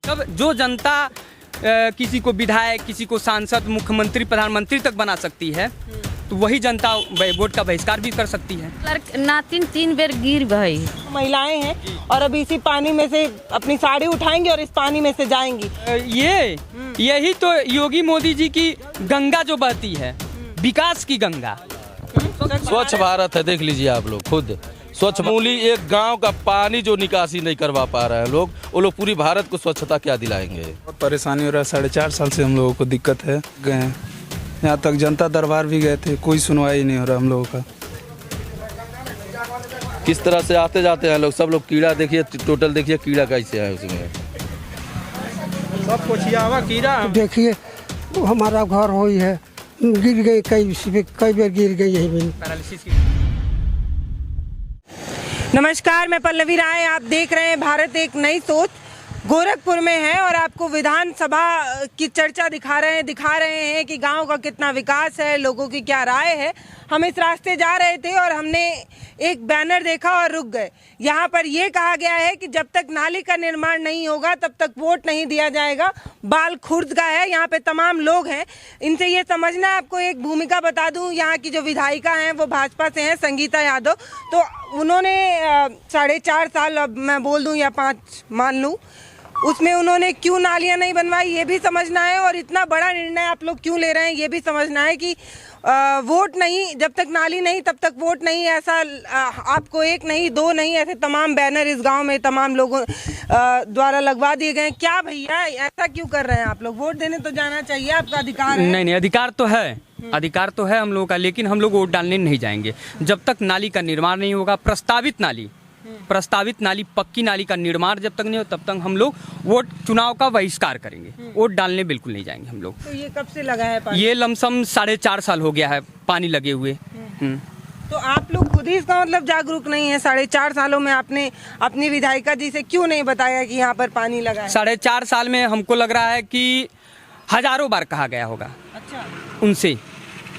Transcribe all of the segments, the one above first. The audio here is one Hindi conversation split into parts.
तब जो जनता किसी को विधायक, किसी को सांसद, मुख्यमंत्री, प्रधानमंत्री तक बना सकती है, तो वही जनता वोट का बहिष्कार भी कर सकती है। नातिन 3 बेर गिर गई। महिलाएं हैं और अब इसी पानी में से अपनी साड़ी उठाएंगी और इस पानी में से जाएंगी। यही तो योगी मोदी जी की गंगा जो बहती है, विकास की गंगा। स्वच्छ भारत है, देख लीजिए आप लोग खुद। स्वच्छ मूली एक गांव का पानी जो निकासी नहीं करवा पा रहे हैं लोग, वो लोग पूरी भारत को स्वच्छता क्या दिलाएंगे। बहुत परेशानी हो रहा है। 4.5 साल से हम लोगों को दिक्कत है। गए हैं यहाँ तक, जनता दरबार भी गए थे, कोई सुनवाई नहीं हो रहा हम लोगों का। किस तरह से आते जाते हैं लोग, सब लोग कीड़ा देखिए, टोटल देखिए कीड़ा कैसे है उसमें, सब कोचियावा कीड़ा। देखिए हमारा घर हुई है, गिर गई, कई बार गिर गई यही पैरालिसिस की। नमस्कार, मैं पल्लवी राय, आप देख रहे हैं भारत एक नई सोच। गोरखपुर में है और आपको विधानसभा की चर्चा दिखा रहे हैं कि गांव का कितना विकास है, लोगों की क्या राय है। हम इस रास्ते जा रहे थे और हमने एक बैनर देखा और रुक गए। यहाँ पर यह कहा गया है कि जब तक नाली का निर्माण नहीं होगा तब तक वोट नहीं दिया जाएगा। बाल खुर्द का है, यहाँ पे तमाम लोग हैं, इनसे ये समझना है। आपको एक भूमिका बता दूं, यहाँ की जो विधायिका हैं वो भाजपा से हैं, संगीता यादव। तो उन्होंने 4.5 साल, अब मैं बोल दूं या 5 मान लूं, उसमें उन्होंने क्यों नालियां नहीं बनवाई ये भी समझना है, और इतना बड़ा निर्णय आप लोग क्यों ले रहे हैं ये भी समझना है कि वोट नहीं, जब तक नाली नहीं तब तक वोट नहीं। ऐसा आपको एक नहीं, 2 नहीं, ऐसे तमाम बैनर इस गांव में तमाम लोगों द्वारा लगवा दिए गए। क्या भैया ऐसा क्यों कर रहे हैं आप लोग? वोट देने तो जाना चाहिए, आपका अधिकार है। नहीं, अधिकार तो है, अधिकार तो है हम लोगों का, लेकिन हम लोग वोट डालने नहीं जाएंगे जब तक नाली का निर्माण नहीं होगा। प्रस्तावित नाली, पक्की नाली का निर्माण जब तक नहीं हो तब तक हम लोग वोट, चुनाव का बहिष्कार करेंगे। वोट डालने बिल्कुल नहीं जाएंगे हम लोग। तो ये कब से लगा है पानी? ये लमसम 4.5 साल हो गया है पानी लगे हुए। तो आप लोग खुद ही इसका मतलब जागरूक नहीं है? 4.5 सालों में आपने अपनी विधायिका जी से क्यों नहीं बताया कि यहाँ पर पानी लगा है? 4.5 साल में हमको लग रहा है कि हजारों बार कहा गया होगा। अच्छा। उनसे,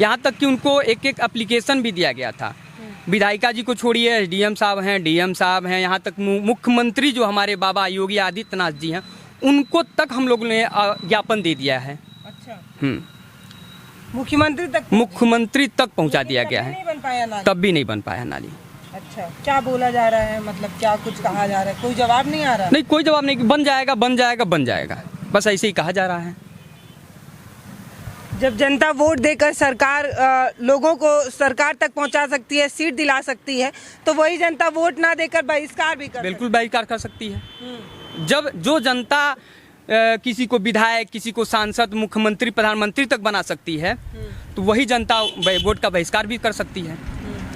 यहाँ तक कि उनको एक एप्लीकेशन भी दिया गया था। विधायिका जी को छोड़िए, एसडीएम साहब हैं, डीएम साहब हैं, यहाँ तक मुख्यमंत्री जो हमारे बाबा योगी आदित्यनाथ जी हैं, उनको तक हम लोगों ने ज्ञापन दे दिया है। अच्छा। मुख्यमंत्री तक पहुँचा दिया गया है, तब भी नहीं बन पाया नाली। अच्छा, क्या बोला जा रहा है, मतलब क्या कुछ कहा जा रहा है? कोई जवाब नहीं आ रहा? नहीं, कोई जवाब नहीं, बन जाएगा, बस ऐसे ही कहा जा रहा है। जब जनता वोट देकर सरकार लोगों को सरकार तक पहुंचा सकती है, सीट दिला सकती है, तो वही जनता वोट ना देकर बहिष्कार भी कर बिल्कुल बहिष्कार कर सकती है। जब जो जनता किसी को विधायक, किसी को सांसद, मुख्यमंत्री, प्रधानमंत्री तक बना सकती है, तो वही जनता वोट का बहिष्कार भी कर सकती है।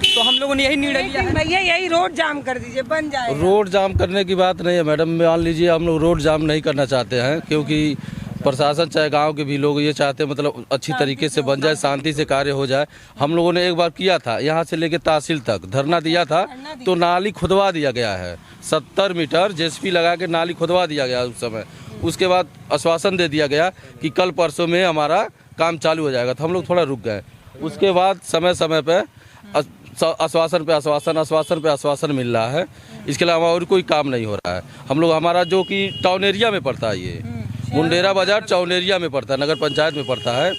तो हम लोगों ने यही निर्णय लिया है। भैया यही रोड जाम कर दीजिए, बन जाएगा। रोड जाम करने की बात नहीं है मैडम, मान लीजिए हम लोग रोड जाम नहीं करना चाहते हैं, क्योंकि प्रशासन चाहे गांव के भी लोग ये चाहते हैं मतलब अच्छी तरीके से बन जाए, शांति से कार्य हो जाए। हम लोगों ने एक बार किया था, यहाँ से लेके तहसील तक धरना दिया था, तो नाली खुदवा दिया गया है। 70 मीटर जेसीबी लगा के नाली खुदवा दिया गया उस समय। उसके बाद आश्वासन दे दिया गया कि कल परसों में हमारा काम चालू हो जाएगा, तो हम लोग थोड़ा रुक गए। उसके बाद समय समय पे आश्वासन पे आश्वासन मिल रहा है, इसके अलावा और कोई काम नहीं हो रहा है। हम लोग, हमारा जो कि टाउन एरिया में पड़ता है, ये मुंडेरा बाजार टाउन एरिया में पड़ता है, नगर पंचायत में पड़ता है।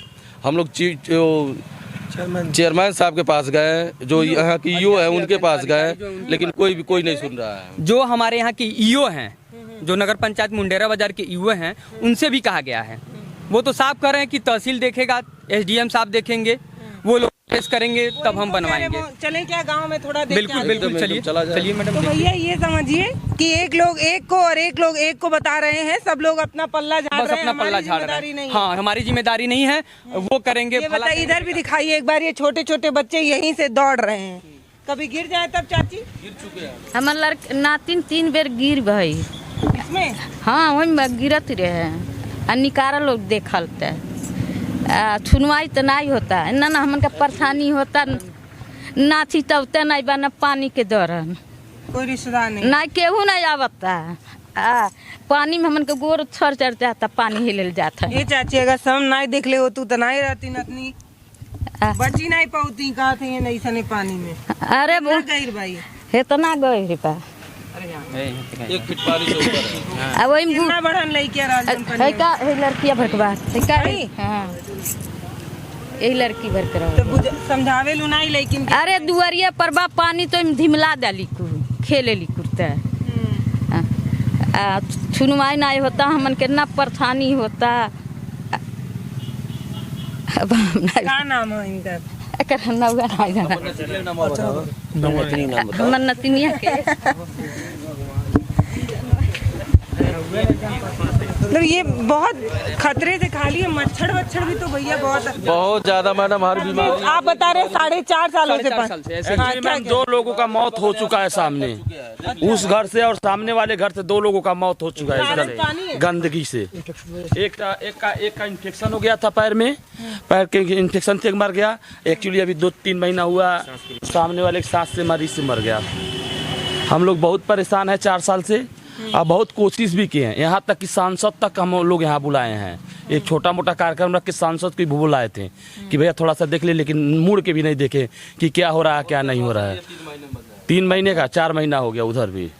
हम लोग चेयरमैन साहब के पास गए, जो यहाँ की ईओ है उनके पास गए, लेकिन कोई नहीं सुन रहा है। जो हमारे यहाँ की ईओ हैं, जो नगर पंचायत मुंडेरा बाजार के ईओ हैं, उनसे भी कहा गया है। वो तो साफ कर रहे हैं कि तहसील देखेगा, एसडीएम साहब देखेंगे, वो लोग टेस्ट करेंगे, तब हम बनवाएंगे। चलें क्या गांव में थोड़ा? बिल्कुल चलिए मैडम। तो भैया ये समझिए कि एक लोग एक को और एक लोग एक को बता रहे हैं, सब लोग अपना पल्ला झाड़ रहे हैं। अपना पल्ला झाड़ रहे हैं। हाँ, हमारी जिम्मेदारी नहीं है, वो करेंगे। इधर भी दिखाइए एक बार, ये छोटे छोटे बच्चे यहीं से दौड़ रहे हैं, कभी गिर जाए तब। चाची गिर चुके हैं हमार नातिन 3 बेर गिर गई। इसमें? हाँ, वही गिरत रहे, निकाल लोग देखल, सुनवाई तो नहीं होता है ना, हमन का परेशानी होता, ना थी तब नहीं बना पानी के दौरान। कोई रिश्तेदार नहीं केहू नहीं आवता। पानी में हमन के गोर छर चढ़ जाता, पानी हिल जाता। ये चाची अगर सम नहीं देख ले हो तू तो नहीं रहती, नतनी बची नहीं पाती, कहा थे नहीं सने पानी में। अरे गई भाई, इतना गई बा, 1 फीट पानी से ऊपर है। आ वही कितना बड़न लइकिया राजन है का है लड़किया भरकबा है का हां यही लड़की भर कर तो समझावे लू नहीं लेकिन अरे दुआरिया पर बा पानी तो धिमला डाली कु खेले ली कुर्ता छुनवाई नहीं होता हमन के ना परेशानी होता अब हम क्या नाम है इनका एकर नौगा नहीं जाना हमर नतिनिया के मतलब ये बहुत खतरे से खाली है। मच्छर वच्छर भी तो भैया बहुत ज्यादा मैडम, हर बीमारी। आप बता रहे 4.5 सालों से एक्चुअली मैम 2 लोगों का मौत हो चुका है सामने, उस घर से और सामने वाले घर से 2 लोगों का मौत हो चुका है इस तरह गंदगी से। एक का इन्फेक्शन हो गया था पैर में, पैर के इन्फेक्शन से मर गया। एक्चुअली अभी 2-3 महीना हुआ, सामने वाले सांस से मरीज से मर गया। हम लोग बहुत परेशान है 4 साल से, अब बहुत कोशिश भी किए हैं, यहाँ तक कि सांसद तक हम लोग यहाँ बुलाए हैं। एक छोटा मोटा कार्यक्रम रख के सांसद को भी बुलाए थे कि भैया थोड़ा सा देख ले, लेकिन मुड़ के भी नहीं देखे कि क्या हो रहा है क्या नहीं हो रहा है। 3 महीने का 4 महीना हो गया, उधर भी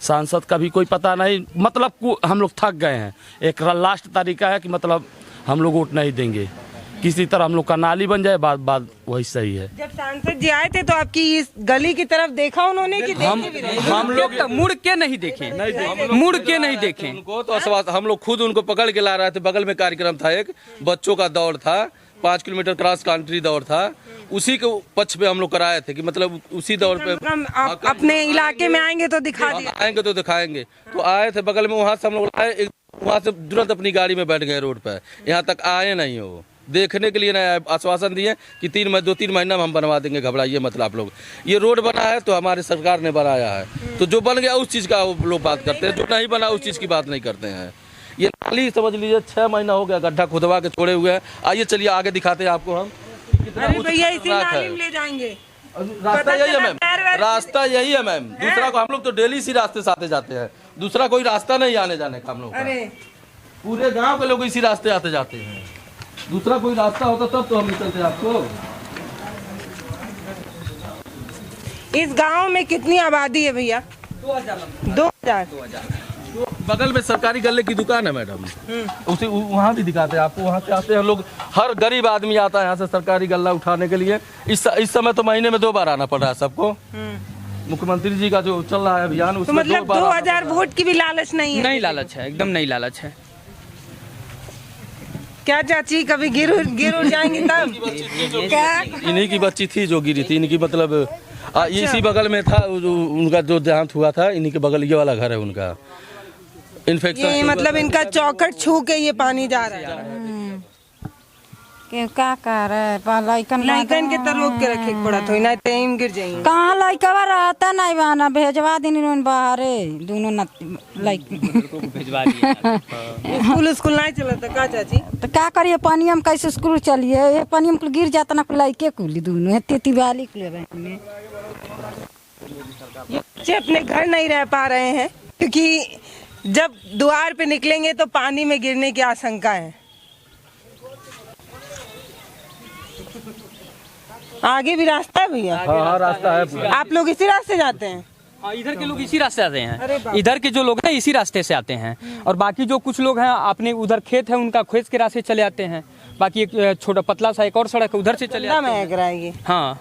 सांसद का भी कोई पता नहीं। मतलब हम लोग थक गए हैं। एक लास्ट तरीका है कि मतलब हम लोग वोट नहीं देंगे, किसी तरह हम लोग का नाली बन जाए, बात वही सही है। जब सांसद जी आए थे तो आपकी इस गली की तरफ देखा उन्होंने कि हम लोग मुड़ के नहीं देखे, मुड़ के नहीं देखे उनको। तो हम लोग खुद उनको पकड़ के ला रहे थे। बगल में कार्यक्रम था, एक बच्चों का दौड़ था, 5 किलोमीटर क्रॉस कंट्री दौड़ था, उसी के पक्ष पे हम लोग कराए थे कि मतलब उसी दौड़ पे आप अपने इलाके में आएंगे तो आएंगे तो दिखाएंगे। तो आए थे बगल में, वहाँ से हम लोग आए, वहाँ से तुरंत अपनी गाड़ी में बैठ गए रोड पे। यहाँ तक आए नहीं हो, देखने के लिए नया आश्वासन दिए कि 2-3 महीना में हम बनवा देंगे, घबराइए मतलब आप लोग। ये रोड बना है तो हमारे सरकार ने बनाया है, तो जो बन गया उस चीज़ का वो लोग बात करते हैं, जो नहीं बना उस चीज़ की बात नहीं करते हैं। ये नाली समझ लीजिए 6 महीना हो गया गड्ढा खुदवा के छोड़े हुए हैं। आइए चलिए आगे दिखाते हैं आपको हम। अरे भैया इसी नाली में ले जाएंगे। रास्ता यही है मैम, रास्ता यही है मैम। दूसरा को हम लोग तो डेली इसी रास्ते से आते जाते हैं, दूसरा कोई रास्ता नहीं आने जाने का हम लोग। पूरे गाँव के लोग इसी रास्ते आते जाते हैं, दूसरा कोई रास्ता होता तब तो हम निकलते आपको। इस गांव में कितनी आबादी है भैया? 2000। बगल में सरकारी गल्ले की दुकान है मैडम, उसे वहाँ भी दिखाते हैं आपको। वहाँ से आते हैं लोग, हर गरीब आदमी आता है यहाँ से सरकारी गल्ला उठाने के लिए। इस समय तो महीने में 2 बार आना पड़ रहा है सबको। मुख्यमंत्री जी का जो चल रहा है अभियान, उसमें मतलब 2000 वोट की भी लालच नहीं है? नहीं लालच है, एकदम नहीं लालच है। क्या चाची कभी गिर जाएंगी तब? क्या इन्हीं की बच्ची थी जो गिरी थी, इनकी मतलब इसी बगल में था उनका जो देहांत हुआ था, इन्हीं के बगल ये वाला घर है उनका। इन्फेक्शन ये मतलब इनका चौखट छू के ये पानी जा रहा है। क्या कर लइकन के तो रोक के रखे पड़ा तो ना टाइम गिर जाएंगे। कहाँ लइकवा रहता नहीं बहाना भेजवा दिन बाहरे दोनों भिजवा दिए। स्कूल नहीं चला था का चाची? तो क्या करिए, पानी में कैसे स्कूल चलिए? ये पानी में गिर जाता ना लइके कुली दोनों तेती वाली में। बच्चे अपने घर नहीं रह पा रहे हैं क्योंकि जब द्वार पे निकलेंगे तो पानी में गिरने की आशंका है। आगे भी रास्ता है भैया? हाँ रास्ता है। आप लोग इसी रास्ते जाते हैं? हाँ, इधर के लोग इसी रास्ते आते हैं, इधर के जो लोग हैं इसी रास्ते से आते हैं। और बाकी जो कुछ लोग हैं अपने उधर खेत है उनका खेत के रास्ते चले आते हैं। बाकी एक छोटा पतला सा एक और सड़क है उधर से चले आते हैं। हाँ,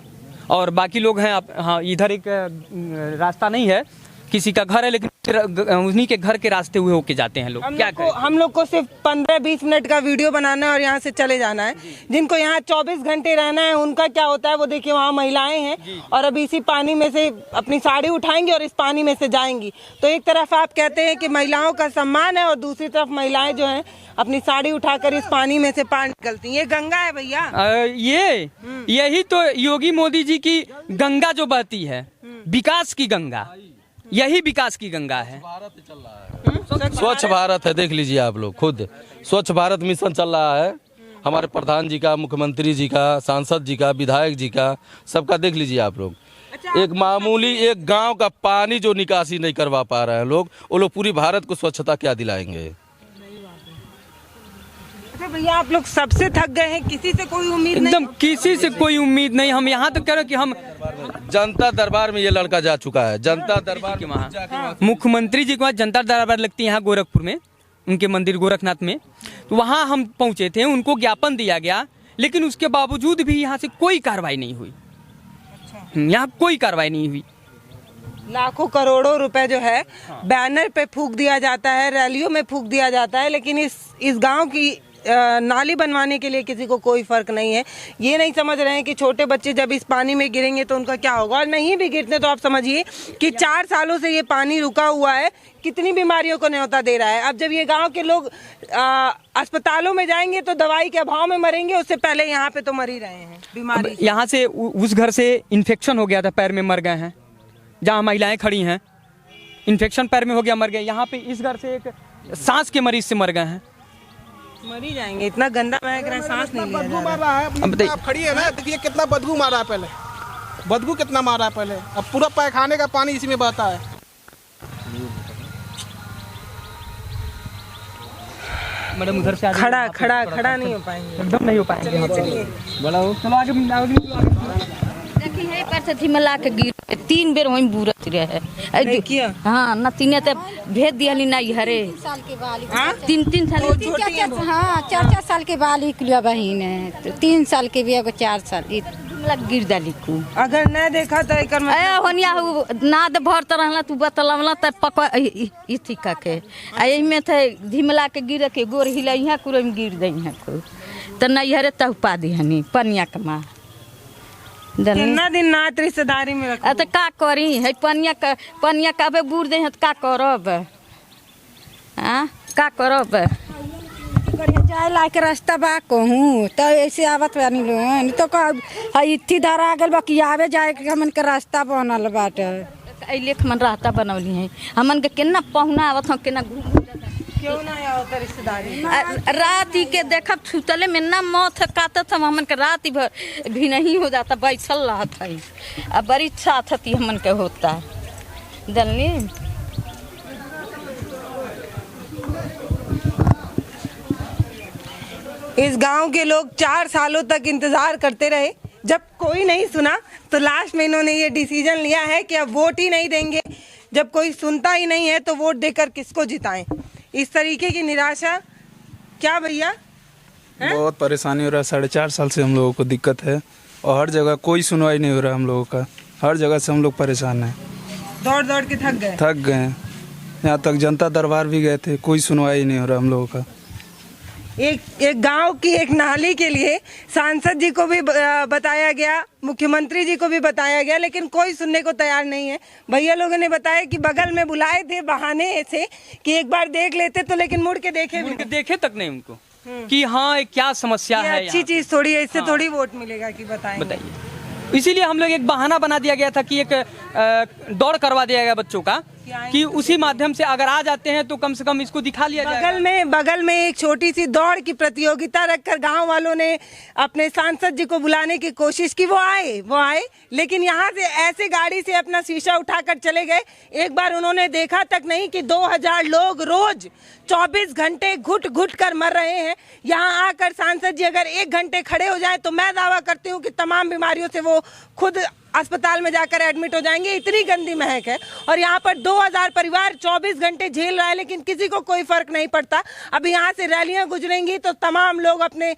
और बाकी लोग हैं हाँ, इधर एक रास्ता नहीं है, किसी का घर है लेकिन उन्हीं के घर के रास्ते हुए होके जाते हैं लोग। हम लोग को सिर्फ 15-20 मिनट का वीडियो बनाना है और यहाँ से चले जाना है। जिनको यहाँ 24 घंटे रहना है उनका क्या होता है वो देखिए, वहाँ महिलाएं हैं और अब इसी पानी में से अपनी साड़ी उठाएंगी और इस पानी में से जाएंगी। तो एक तरफ आप कहते हैं कि महिलाओं का सम्मान है और दूसरी तरफ महिलाएं जो है अपनी साड़ी उठाकर इस पानी में से पार निकलती। ये गंगा है भैया? यही तो योगी मोदी जी की गंगा जो बहती है, विकास की गंगा, यही विकास की गंगा है। स्वच्छ भारत है, देख लीजिए आप लोग खुद। स्वच्छ भारत मिशन चल रहा है हमारे प्रधान जी का, मुख्यमंत्री जी का, सांसद जी का, विधायक जी का, सबका देख लीजिए आप लोग। एक मामूली एक गांव का पानी जो निकासी नहीं करवा पा रहे हैं लोग, वो लोग पूरी भारत को स्वच्छता क्या दिलाएंगे? अच्छा भैया, आप लोग सबसे थक गए हैं, किसी से कोई उम्मीद नहीं? एकदम किसी से कोई उम्मीद नहीं। हम यहाँ तक कह रहे हैं कि हम जनता दरबार में ये लड़का जा चुका है, जनता दरबार के वहाँ मुख्यमंत्री जी के वहाँ जनता दरबार लगती है यहाँ गोरखपुर में, उनके मंदिर गोरखनाथ में। तो वहाँ हम पहुँचे थे, उनको ज्ञापन दिया गया, लेकिन उसके बावजूद भी यहाँ से कोई कार्रवाई नहीं हुई। यहाँ कोई कार्रवाई नहीं हुई। लाखों करोड़ों रुपए जो है बैनर पे फूंक दिया जाता है, रैलियों में फूंक दिया जाता है, लेकिन इस गांव की नाली बनवाने के लिए किसी को कोई फर्क नहीं है। ये नहीं समझ रहे हैं कि छोटे बच्चे जब इस पानी में गिरेंगे तो उनका क्या होगा, और नहीं भी गिरते तो आप समझिए कि 4 सालों से ये पानी रुका हुआ है, कितनी बीमारियों को न्योता दे रहा है। अब जब ये गांव के लोग अस्पतालों में जाएंगे तो दवाई के अभाव में मरेंगे, उससे पहले यहाँ पे तो मर ही रहे हैं बीमारी। यहाँ से उस घर से इन्फेक्शन हो गया था, पैर में मर गए हैं। जहाँ महिलाएं खड़ी हैं, इन्फेक्शन पैर में हो गया, मर गए। यहाँ पे इस घर से एक सांस के मरीज से मर गए हैं। मर ही जाएंगे, इतना गंदा महक रहा है, सांस नहीं लिया जा रहा है। अब बताइए, आप खड़ी है ना, देखिए कितना बदबू मारा है पहले, बदबू कितना मारा है पहले। अब पूरा पैखाने का पानी इसी में बहता है। मैडम उधर से खड़ा नहीं हो पाएंगे, एकदम नहीं हो पाएंगे। चलिए बड़ा हो, चलो आगे देखी है पर से थिमला के गिर 3 बेर वहीं बुरत रहे। देखिए। हाँ न तीने ते भेज दियली नहीं हरे 3 साल हाँ 4 साल के बाल निकलिया बहिन है, तो 3 साल के भी एगो 4 साल गिर डाली को। अगर न देखा तो एकर मतलब होनिया नाद भरत रहला तू बतलवला त पक इथी का के एही में थे धिमला के गिर के गोर हिला यहाँ कुरे में गिर दई है को त नहीं हरे तह पा दी हनी पनिया के माँ कितना दिन नात रिश्तेदारी में रखो। तो का करी है पनिया का बे बूढ़ दे है का करब, हाँ का करब। जाए लायक रास्ता बा कहूँ तो ऐसे आवत बानी लोग, तो कह इत्थी धरा गल बा कि आवे जाए के हमन के रास्ता बनल बाटे। लेख मन रहता बनौली है हमन के केना पहुना आवत हो केना क्यों ना आवत रिश्तेदारी। रात ही के देखब छुतले में ना मौत काटत हम हमन के रात ही भी नहीं हो जाता, बैठल रहत है। अब बड़ी साथ थी हमन के होता दलनी। इस गांव के लोग 4 सालों तक इंतजार करते रहे, जब कोई नहीं सुना तो लास्ट में इन्होंने ये डिसीजन लिया है कि अब वोट ही नहीं देंगे। जब कोई सुनता ही नहीं है तो वोट देकर किसको जिताएं। इस तरीके की निराशा। क्या भैया बहुत परेशानी हो रहा है, 4.5 साल से हम लोगों को दिक्कत है और हर जगह कोई सुनवाई नहीं हो रहा हम लोगों का, हर जगह से हम लोग परेशान हैं। दौड़ दौड़ के थक गए हैं। यहाँ तक जनता दरबार भी गए थे, कोई सुनवाई नहीं हो रहा हम लोगों का। एक गांव की एक नाली के लिए सांसद जी को भी बताया गया, मुख्यमंत्री जी को भी बताया गया, लेकिन कोई सुनने को तैयार नहीं है। भैया लोगों ने बताया कि बगल में बुलाए थे बहाने से कि एक बार देख लेते, तो लेकिन मुड़ के देखे तक नहीं उनको कि हाँ क्या समस्या है। अच्छी चीज थोड़ी है, इससे थोड़ी वोट मिलेगा कि बताइए। इसीलिए हम लोग एक बहाना बना दिया गया था कि एक दौड़ करवा दिया गया बच्चों का, कि उसी माध्यम से अगर आ जाते हैं तो कम से कम इसको दिखा लिया जाएगा। बगल में एक छोटी सी दौड़ की प्रतियोगिता रखकर गांव वालों ने अपने सांसद जी को बुलाने की कोशिश की। वो आए, लेकिन यहाँ से ऐसे गाड़ी से अपना शीशा उठाकर चले गए। एक बार उन्होंने देखा तक नहीं कि 2000 लोग रोज 24 घंटे घुट घुट कर मर रहे हैं। यहाँ आकर सांसद जी अगर 1 घंटे खड़े हो जाए तो मैं दावा करती हूँ कि तमाम बीमारियों से वो खुद अस्पताल में जाकर एडमिट हो जाएंगे, इतनी गंदी महक है। और यहाँ पर 2000 परिवार 24 घंटे झेल रहा है, लेकिन किसी को कोई फर्क नहीं पड़ता। अब यहाँ से रैलियां गुजरेंगी तो तमाम लोग अपने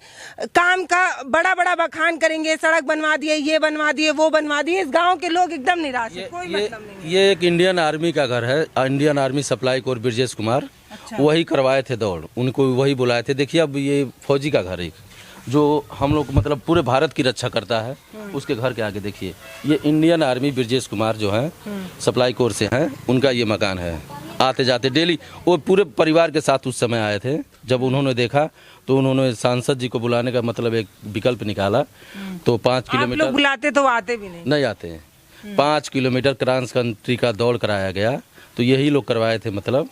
काम का बड़ा बड़ा बखान करेंगे, सड़क बनवा दिए, ये बनवा दिए, वो बनवा दिए। इस गांव के लोग एकदम निराश है, कोई मतलब नहीं। ये एक इंडियन आर्मी का घर है, Indian army supply core Brijesh Kumar. अच्छा। वही करवाए थे दौड़, उनको वही बुलाए थे। देखिए अब ये फौजी का घर है जो हम लोग मतलब पूरे भारत की रक्षा करता है, उसके घर के आगे देखिए ये इंडियन आर्मी ब्रिजेश कुमार जो है सप्लाई कोर से हैं, उनका ये मकान है। आते जाते डेली वो पूरे परिवार के साथ उस समय आए थे। जब उन्होंने देखा तो उन्होंने सांसद जी को बुलाने का मतलब एक विकल्प निकाला। तो 5 किलोमीटर बुलाते तो आते भी नहीं आते हैं। 5 किलोमीटर क्रॉस कंट्री का दौड़ कराया गया, तो यही लोग करवाए थे मतलब।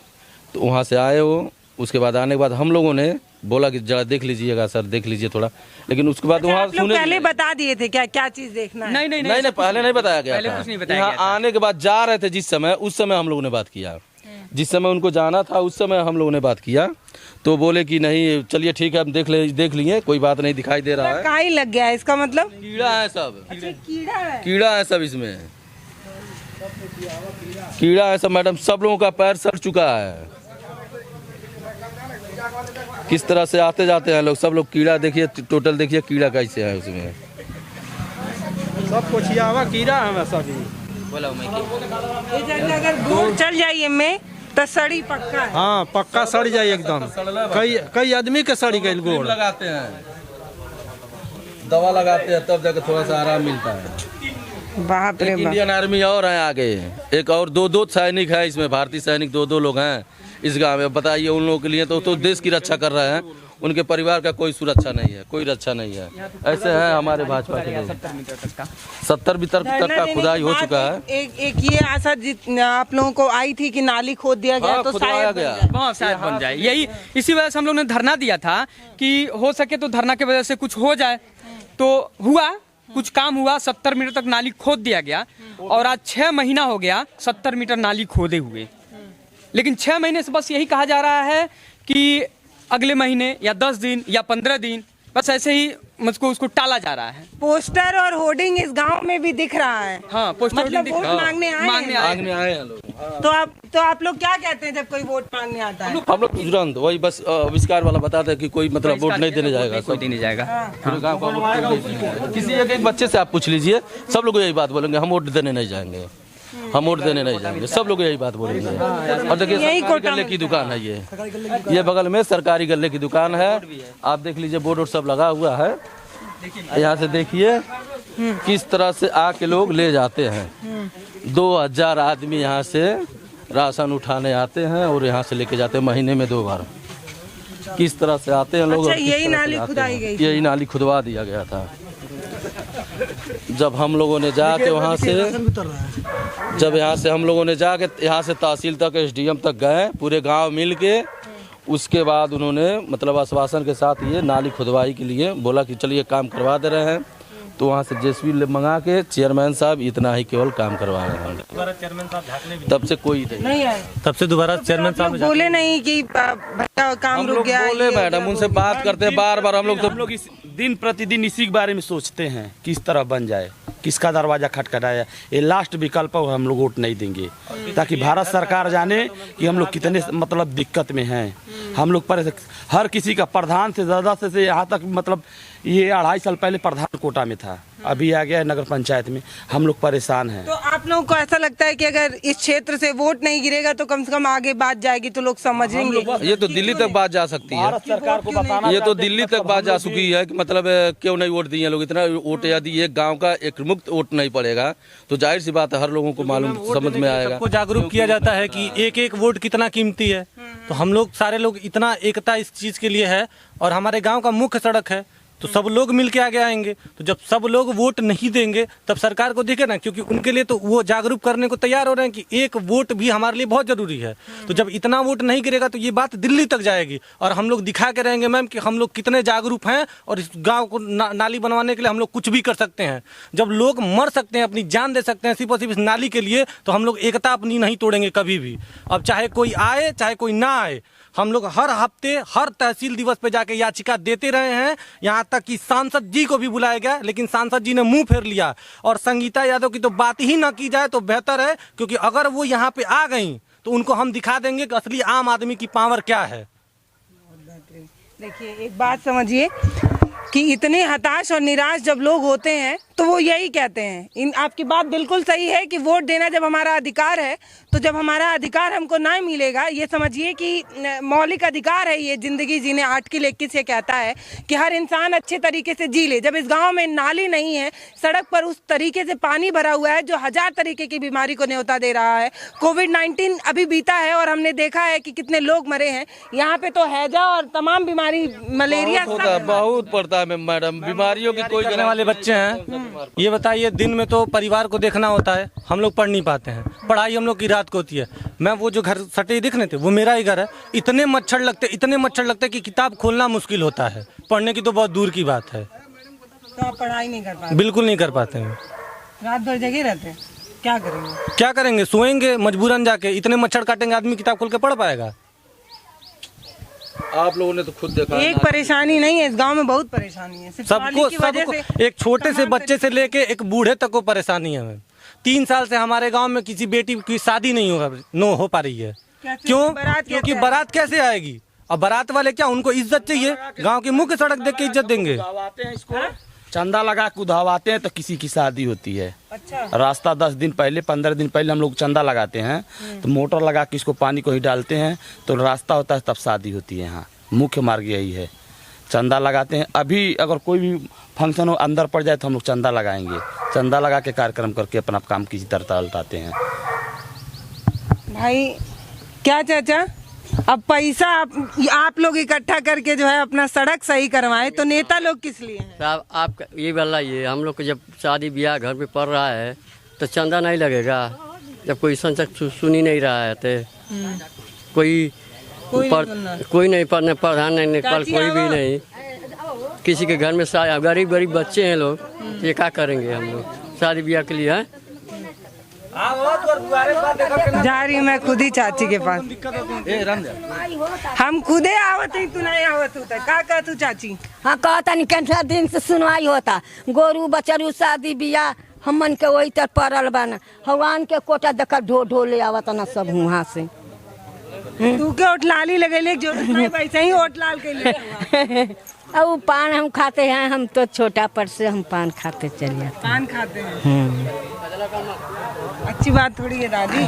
तो वहाँ से आए वो, उसके बाद आने के बाद हम लोगों ने बोला कि जरा देख लीजिएगा सर, देख लीजिए थोड़ा, लेकिन उसके बाद वहाँ सुने पहले बता दिए थे क्या चीज देखना है? नहीं, पहले नहीं बताया गया पहले था। कुछ नहीं बताया यहाँ आने के बाद जा रहे थे जिस समय, उस समय हम लोगों ने बात किया जिस समय उनको जाना था उस समय हम लोगों ने बात किया तो बोले कि नहीं चलिए ठीक है हम देख लिए, कोई बात नहीं, दिखाई दे रहा है। काई लग गया है इसका मतलब? कीड़ा है सब। अच्छा, कीड़ा है सब इसमें, कीड़ा है सब मैडम। सब लोगों का पैर सड़ चुका है। किस तरह से आते जाते हैं लोग, सब लोग कीड़ा देखिए, टोटल देखिए कीड़ा कैसे है उसमें। सब कुछ कीड़ा है सभी। अगर गोड़ चल जाइए में तो सड़ी पक्का है। हाँ पक्का सड़ जाए एकदम। कई आदमी के सड़ी गई गोड़। लगाते हैं, दवा लगाते हैं तब जाकर थोड़ा सा आराम मिलता है। बाप रे बाप। इंडियन आर्मी और है आगे, एक और दो सैनिक है इसमें, भारतीय सैनिक दो लोग हैं इस गांव में। बताइए उन लोगों के लिए तो देश की रक्षा कर रहे हैं, उनके परिवार का कोई सुरक्षा नहीं है, कोई रक्षा नहीं है। ऐसे हैं हमारे भाजपा के लोग। 70 मीटर तक का खुदाई हो चुका है। एक ये आशा आप लोगों को आई थी कि नाली खोद दिया गया तो शायद बन जाए। यही इसी वजह से हम लोग ने धरना दिया था कि हो सके तो धरना की वजह से कुछ हो जाए। तो हुआ, कुछ काम हुआ, 70 मीटर तक नाली खोद दिया गया और आज 6 महीना हो गया 70 मीटर नाली खोदे हुए। लेकिन 6 महीने से बस यही कहा जा रहा है कि अगले महीने या 10 दिन या 15 दिन, बस ऐसे ही मुझको उसको टाला जा रहा है। पोस्टर और होर्डिंग इस गांव में भी दिख रहा है। हाँ, पोस्टर मतलब वोट मांगने आए हैं लोग। तो आप लोग क्या कहते हैं जब कोई वोट मांगने आता है? हम लोग तुरंत वही बस आविष्कार वाला बताते हैं कि कोई मतलब वोट नहीं देने जाएगा, कोई नहीं जाएगा। किसी एक बच्चे से आप पूछ लीजिए, सब लोग यही बात बोलेंगे, हम वोट देने नहीं जाएंगे, हम वोट देने नहीं जाएंगे, सब लोग यही बात बोलेंगे। और देखिए सरकारी गल्ले की दुकान है ये बगल में सरकारी गल्ले की दुकान है। आप देख लीजिए बोर्ड सब लगा हुआ है। यहाँ से देखिए किस तरह से आके लोग ले जाते हैं। 2000 आदमी यहाँ से राशन उठाने आते हैं और यहाँ से लेके जाते हैं महीने में 2 बार। किस तरह से आते हैं लोग। अच्छा, यही नाली खुदाई गई? यही नाली खुदवा दिया गया था। जब हम लोगों ने जाके वहाँ से हम लोगों ने जाके यहाँ से तहसील तक SDM तक गए, पूरे गांव मिल के, उसके बाद उन्होंने मतलब आश्वासन के साथ ये नाली खुदवाई के लिए बोला कि चलिए काम करवा दे रहे हैं। तो वहाँ से JCB मंगा के चेयरमैन साहब इतना ही केवल काम करवा रहे हैं। तब से कोई नहीं आए। तब से दोबारा चेयरमैन साहब बोले नहीं कि काम रुक गया? बोले मैडम, उनसे बात करते हैं बार हम लोग दिन प्रतिदिन इसी के बारे में सोचते हैं किस तरह बन जाए, किसका दरवाजा खटखटाया। ये लास्ट विकल्प हम लोग वोट नहीं देंगे, ताकि भारत सरकार जाने कि हम लोग कितने मतलब दिक्कत में हैं। हम लोग पर हर किसी का प्रधान से ज़्यादा से यहाँ तक मतलब ये 2.5 साल पहले प्रधान कोटा में था, अभी आ गया है नगर पंचायत में। हम लोग परेशान हैं। तो आप लोगों को ऐसा लगता है कि अगर इस क्षेत्र से वोट नहीं गिरेगा तो कम से कम आगे बात जाएगी तो लोग समझेंगे? ये तो दिल्ली तक बात जा सकती है, भारत सरकार को बताना। ये तो दिल्ली तक बात जा चुकी है कि मतलब क्यों नहीं वोट दिए लोग। इतना वोट यदि एक गांव का एक मुक्त वोट नहीं पड़ेगा तो जाहिर सी बात है हर लोगों को मालूम समझ में आएगा। सबको जागरूक किया जाता है कि एक वोट कितना कीमती है। तो हम लोग सारे लोग इतना एकता इस चीज के लिए है। और हमारे गाँव का मुख्य सड़क है तो सब लोग मिल के आगे आएंगे। तो जब सब लोग वोट नहीं देंगे तब सरकार को दिखे ना, क्योंकि उनके लिए तो वो जागरूक करने को तैयार हो रहे हैं कि एक वोट भी हमारे लिए बहुत जरूरी है। तो जब इतना वोट नहीं गिरेगा तो ये बात दिल्ली तक जाएगी और हम लोग दिखा के रहेंगे मैम कि हम लोग कितने जागरूक हैं और इस गांव को नाली बनवाने के लिए हम लोग कुछ भी कर सकते हैं। जब लोग मर सकते हैं, अपनी जान दे सकते हैं सिर्फ और सिर्फ इस नाली के लिए, तो हम लोग एकता अपनी नहीं तोड़ेंगे कभी भी। अब चाहे कोई आए चाहे कोई ना आए, हम लोग हर हफ्ते हर तहसील दिवस पे जाके याचिका देते रहे हैं। यहाँ तक कि सांसद जी को भी बुलाया गया, लेकिन सांसद जी ने मुंह फेर लिया। और संगीता यादव की तो बात ही ना की जाए तो बेहतर है, क्योंकि अगर वो यहाँ पे आ गई तो उनको हम दिखा देंगे कि असली आम आदमी की पावर क्या है। देखिए, एक बात समझिए कि इतने हताश और निराश जब लोग होते हैं तो वो यही कहते हैं। आपकी बात बिल्कुल सही है कि वोट देना जब हमारा अधिकार है, तो जब हमारा अधिकार हमको नहीं मिलेगा, ये समझिए कि मौलिक अधिकार है ये ज़िंदगी जीने। आर्टिकल 21 ये कहता है कि हर इंसान अच्छे तरीके से जी ले। जब इस गांव में नाली नहीं है, सड़क पर उस तरीके से पानी भरा हुआ है जो 1000 तरीके की बीमारी को न्योता दे रहा है। कोविड-19 अभी बीता है और हमने देखा है कि कितने लोग मरे हैं। यहाँ पे तो हैजा और तमाम बीमारी, मलेरिया बहुत पड़ता है मैडम, बीमारियों की कोई करने वाले बच्चे हैं। ये बताइए, दिन में तो परिवार को देखना होता है, हम लोग पढ़ नहीं पाते हैं। पढ़ाई हम लोग की रात को होती है। मैं वो जो घर सटे दिख रहे थे वो मेरा ही घर है। इतने मच्छर लगते कि किताब खोलना मुश्किल होता है। पढ़ने की तो बहुत दूर की बात है। तो आप पढ़ाई नहीं कर पाते? बिल्कुल नहीं कर पाते हैं। रात भर जगे रहते हैं? क्या करेंगे? क्या करेंगे, सोएंगे मजबूरन जाके। इतने मच्छर काटेंगे, आदमी किताब खोल के पढ़ पाएगा? आप लोगों ने तो खुद देखा एक परेशानी नहीं है, इस गांव में बहुत परेशानी है। सिर्फ नाली की वजह से एक छोटे से बच्चे से लेके एक बूढ़े तक को परेशानी है। 3 साल से हमारे गांव में किसी बेटी की शादी नहीं हो पा रही है। क्यों? क्योंकि बारात कैसे आएगी? और बारात वाले क्या, उनको इज्जत चाहिए? गांव की मुख्य सड़क देख के इज्जत देंगे? चंदा लगा के उधावाते हैं तो किसी की शादी होती है। अच्छा। रास्ता 10 दिन पहले 15 दिन पहले हम लोग चंदा लगाते हैं, तो मोटर लगा के इसको पानी को ही डालते हैं तो रास्ता होता है, तब शादी होती है। यहाँ मुख्य मार्ग यही है, चंदा लगाते हैं। अभी अगर कोई भी फंक्शन हो अंदर पड़ जाए तो हम लोग चंदा लगाएंगे, चंदा लगा के कार्यक्रम करके अपना काम की तरता उलटाते हैं। भाई क्या चाचा, अब पैसा आप लोग इकट्ठा करके जो है अपना सड़क सही करवाएं, तो नेता लोग किस लिए हैं? साहब आप ये बताइए, हम लोग को जब शादी ब्याह घर में पड़ रहा है तो चंदा नहीं लगेगा? जब कोई संसद सुनी नहीं रहा है तो कोई नहीं पढ़ने, प्रधान नहीं निकल, कोई भी नहीं। किसी के घर में गरीब बच्चे हैं लोग, ये क्या करेंगे हम लोग शादी ब्याह के लिए? जा रही मैं खुद ही चाची के पास, हम खुदे आवत ही, तू नहीं आवत होता का कह तू चाची? हाँ कहता नहीं, कैंठा दिन से सुनवाई होता, गोरू बचरू शादी बियाह हमन के वही तर पड़ल बना। भगवान के कोटा देखा ढो ले आवत ना सब वहाँ से। तू के ओट लाली लगेले जो वैसे ही ओट लाल के लिए। अब पान हम खाते हैं, हम तो छोटा पर से हम पान खाते चलिए। पान खाते हैं, अच्छी बात थोड़ी है दादी।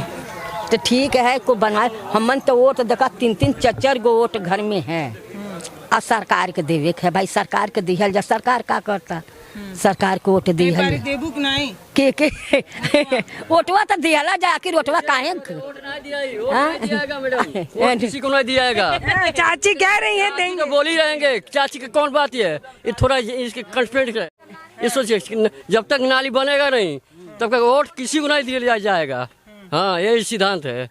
तो ठीक है, को बनाए हमन तो वोट देखा 3-3 4-4 गो वोट घर में है। और सरकार के देवे के है भाई, सरकार के दिहल जा, सरकार का करता? सरकार को वोट दिहल देबुक नहीं के वोटवा तो दिहला जा, आखिर वोटवा काहे किसी को नहीं दिया जाएगा। चाची कह रही है देंगे, बोल ही रहेंगे। चाची की कौन बात है, ये थोड़ा इसके कंस्पेंट है। ये सोचिए जब तक नाली बनेगा नहीं तब तक वोट किसी को नहीं दिया जाएगा। हाँ यही सिद्धांत है,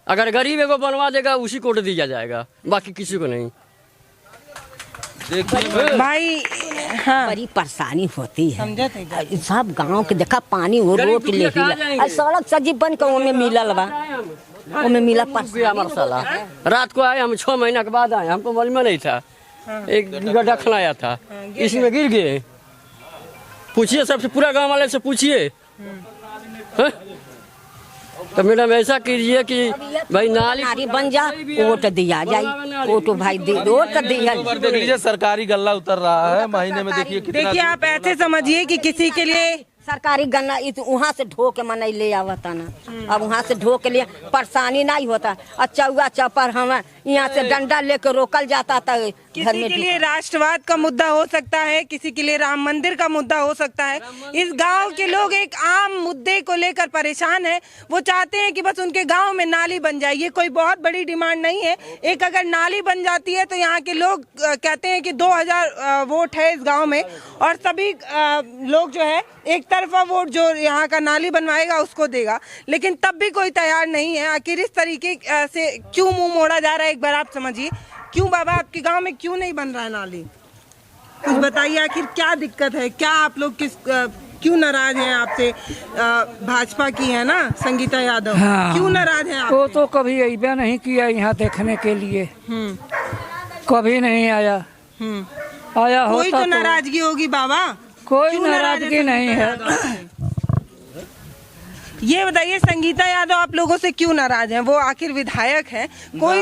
अगर गरीब एगो बनवा देगा उसी को वोट दिया जाएगा, बाकी किसी को नहीं। भाई हाँ, बड़ी परेशानी होती है सब गांव के देखा, पानी वो रोक ले सड़क सजी बन के ओमे मिलल बा, ओमे मिला मसाला। रात को आए हम 6 महीना के बाद आए, हमको मालूम नहीं था। एक गड्ढा खनाया था, इसमें गिर गए। पूछिए सबसे, पूरा गांव वाले से पूछिए। तो मैडम ऐसा कीजिए कि भाई नाली बन जा, वोट दिया जाए, वोट भाई वोट दिया। सरकारी गल्ला उतर रहा है महीने में, देखिए आप ऐसे समझिए कि किसी के लिए सरकारी गन्ना वहाँ से ढो के मन ले आवता ना, अब वहाँ से ढो के लिए परेशानी नहीं होता। और चौगा चौपर हम यहाँ से डंडा लेकर रोकल जाता था। किसी के लिए राष्ट्रवाद का मुद्दा हो सकता है, किसी के लिए राम मंदिर का मुद्दा हो सकता है। इस गांव के लोग एक आम मुद्दे को लेकर परेशान है, वो चाहते हैं कि बस उनके गांव में नाली बन जाए। ये कोई बहुत बड़ी डिमांड नहीं है, एक अगर नाली बन जाती है तो यहाँ के लोग कहते हैं कि 2000 वोट है इस गाँव में, और सभी लोग जो है एक तरफा वोट जो यहाँ का नाली बनवाएगा उसको देगा, लेकिन तब भी कोई तैयार नहीं है। आखिर इस तरीके से क्यों मुंह मोड़ा जा रहा है, एक बार आप समझिए। क्यों बाबा आपके गांव में क्यों नहीं बन रहा है नाली, कुछ बताइए। आखिर क्या दिक्कत है, क्या आप लोग क्यों नाराज हैं आपसे? भाजपा की है ना संगीता यादव, हाँ। क्यों नाराज हैं आप? वो तो कभी अइबा नहीं किया यहाँ देखने के लिए, कभी नहीं आया। आया कोई तो नाराजगी होगी बाबा, कोई नाराजगी नहीं है। ये बताइए संगीता यादव आप लोगों से क्यों नाराज हैं? वो आखिर विधायक हैं, कोई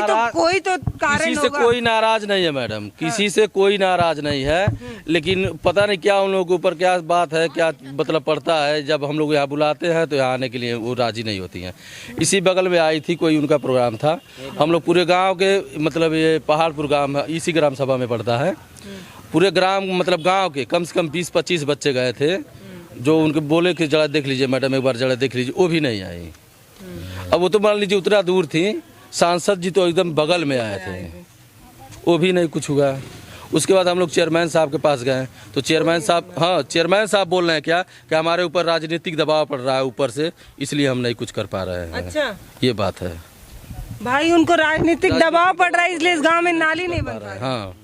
तो कारण किसी से कोई नाराज नहीं है मैडम, किसी से कोई नाराज नहीं है, लेकिन पता नहीं क्या उन लोगों के ऊपर क्या बात है, क्या मतलब पड़ता है। जब हम लोग यहाँ बुलाते हैं तो यहाँ आने के लिए वो राजी नहीं होती हैं। इसी बगल में आई थी, कोई उनका प्रोग्राम था, हम लोग पूरे गाँव के, मतलब ये पहाड़पुर गाँव है, इसी ग्राम सभा में पड़ता है, पूरे ग्राम मतलब गाँव के कम से कम 20-25 बच्चे गए थे, जो उनके बोले कि जरा देख लीजिए मैडम, एक बार जरा देख लीजिए, वो भी नहीं आई। अब वो तो मान लीजिए उतना दूर थी, सांसद जी तो एकदम बगल में आए थे, वो भी नहीं कुछ हुआ। उसके बाद हम लोग चेयरमैन साहब के पास गए, तो चेयरमैन साहब, हाँ चेयरमैन साहब बोल रहे हैं क्या कि हमारे ऊपर राजनीतिक दबाव पड़ रहा है ऊपर से, इसलिए हम नहीं कुछ कर पा रहे हैं। अच्छा, ये बात है भाई, उनको राजनीतिक दबाव पड़ रहा है इसलिए इस गाँव में नाली नहीं बन रहा है। हाँ,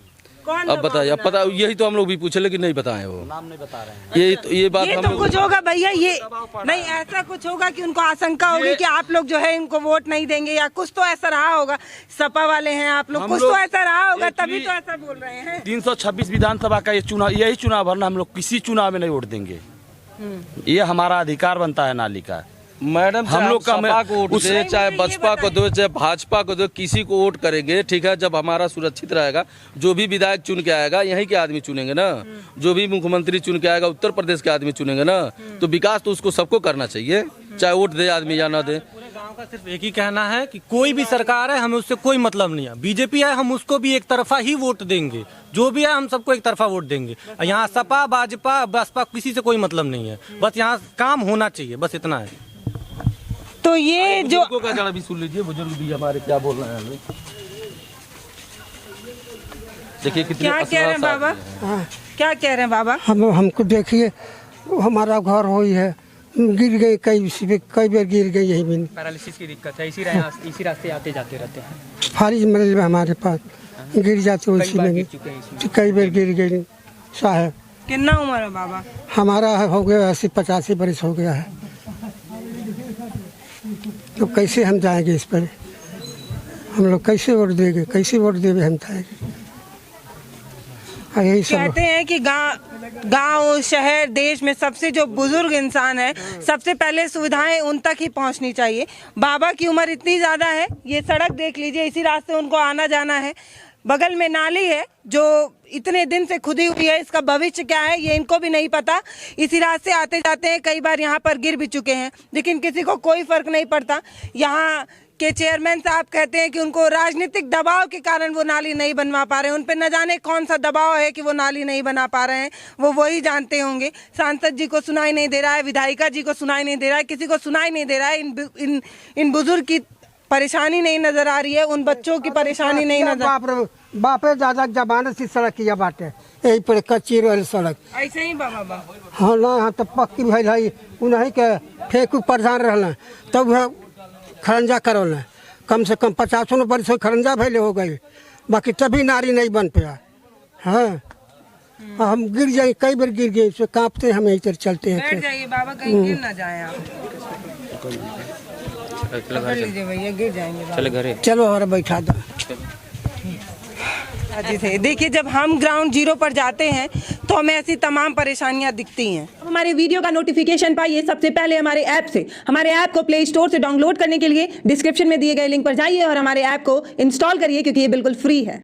अब बताइए, अब पता, यही तो हम लोग भी पूछे लेकिन नहीं बताए, वो नाम नहीं बता रहे हैं। ये बात हम तो कुछ होगा भैया, ये नहीं ऐसा कुछ होगा कि उनको आशंका होगी कि आप लोग जो है इनको वोट नहीं देंगे, या कुछ तो ऐसा रहा होगा, सपा वाले हैं आप लोग, कुछ तो ऐसा रहा होगा तभी तो ऐसा बोल रहे हैं। 326 विधानसभा का ये चुनाव, यही चुनाव भरना, हम लोग किसी चुनाव में नहीं वोट देंगे। ये हमारा अधिकार बनता है नाली का। मैडम हम लोग का सपा को वोट दे, चाहे बसपा को दो, चाहे भाजपा को दो, किसी को वोट करेंगे, ठीक है। जब हमारा सुरक्षित रहेगा, जो भी विधायक चुन के आएगा यहीं के आदमी चुनेंगे ना, जो भी मुख्यमंत्री चुन के आएगा उत्तर प्रदेश के आदमी चुनेंगे ना, तो विकास तो उसको सबको करना चाहिए, चाहे वोट दे आदमी या ना दे। गांव का सिर्फ एक ही कहना है कि कोई भी सरकार है, हमें उससे कोई मतलब नहीं है। बीजेपी है, हम उसको भी एक तरफा ही वोट देंगे, जो भी है हम सबको एक तरफा वोट देंगे। यहाँ सपा भाजपा बसपा किसी से कोई मतलब नहीं है, बस यहाँ काम होना चाहिए, बस इतना है। तो ये जो का जरा भी सुन लीजिए, बुजुर्ग भी हमारे क्या बोल रहे हैं, देखिए कितने क्या कह रहे हैं बाबा, क्या कह रहे हैं बाबा? हमको देखिए, हमारा घर हुई है, गिर गई, कई बार गिर गई, यही भी पैरालिसिस की दिक्कत है, इसी रास्ते आते जाते रहते हैं। फारिज मरीज में हमारे पास गिर जाते, उसी में कई बार गिर गई साहब। कितना उम्र है बाबा? हमारा हो गया 80-85 बरस हो गया है, तो कैसे हम जाएंगे इस पर? हम लोग कैसे वोट देंगे, कैसे वोट देंगे हम जाएंगे? यही सब कहते हैं कि गांव शहर देश में सबसे जो बुजुर्ग इंसान है, सबसे पहले सुविधाएं उन तक ही पहुंचनी चाहिए। बाबा की उम्र इतनी ज्यादा है, ये सड़क देख लीजिए, इसी रास्ते उनको आना जाना है, बगल में नाली है जो इतने दिन से खुदी हुई है, इसका भविष्य क्या है ये इनको भी नहीं पता। इसी रास्ते आते जाते हैं, कई बार यहाँ पर गिर भी चुके हैं, लेकिन किसी को कोई फर्क नहीं पड़ता। यहाँ के चेयरमैन साहब कहते हैं कि उनको राजनीतिक दबाव के कारण वो नाली नहीं बनवा पा रहे हैं। उन पर न जाने कौन सा दबाव है कि वो नाली नहीं बना पा रहे हैं, वो वही जानते होंगे। सांसद जी को सुनाई नहीं दे रहा है, विधायिका जी को सुनाई नहीं दे रहा है, किसी को सुनाई नहीं दे रहा है। इन बुजुर्ग की परेशानी नहीं नजर आ रही है, उन बच्चों की परेशानी नहीं नजर। बापे दादा जमाने से सड़क किया बाटे, यही पर कच्ची रही सड़क, ऐसे ही बाबा। हाँ ना, यहाँ तो पक्की भइल है, उन्हीं के फेंकू प्रधान रहना, तब वह खरंजा करोल, कम से कम 50 वर्ष खरंजा भैले हो गई, बाकी तभी नारी नहीं बन पाया। हाँ, हम गिर जाए, कई बार गिर गए, उससे कांपते हम यही तरह चलते हैं। बैठ जाइए बाबा, कहीं गिर ना जाए आप। पकड़ लीजिए भैया, गिर जाएंगे। चलो घरे, चलो हमारा बैठा दो। देखिए, जब हम ग्राउंड जीरो पर जाते हैं तो हमें ऐसी तमाम परेशानियां दिखती हैं। हमारे वीडियो का नोटिफिकेशन पाइए सबसे पहले हमारे ऐप से। हमारे ऐप को प्ले स्टोर से डाउनलोड करने के लिए डिस्क्रिप्शन में दिए गए लिंक पर जाइए और हमारे ऐप को इंस्टॉल करिए, क्योंकि ये बिल्कुल फ्री है।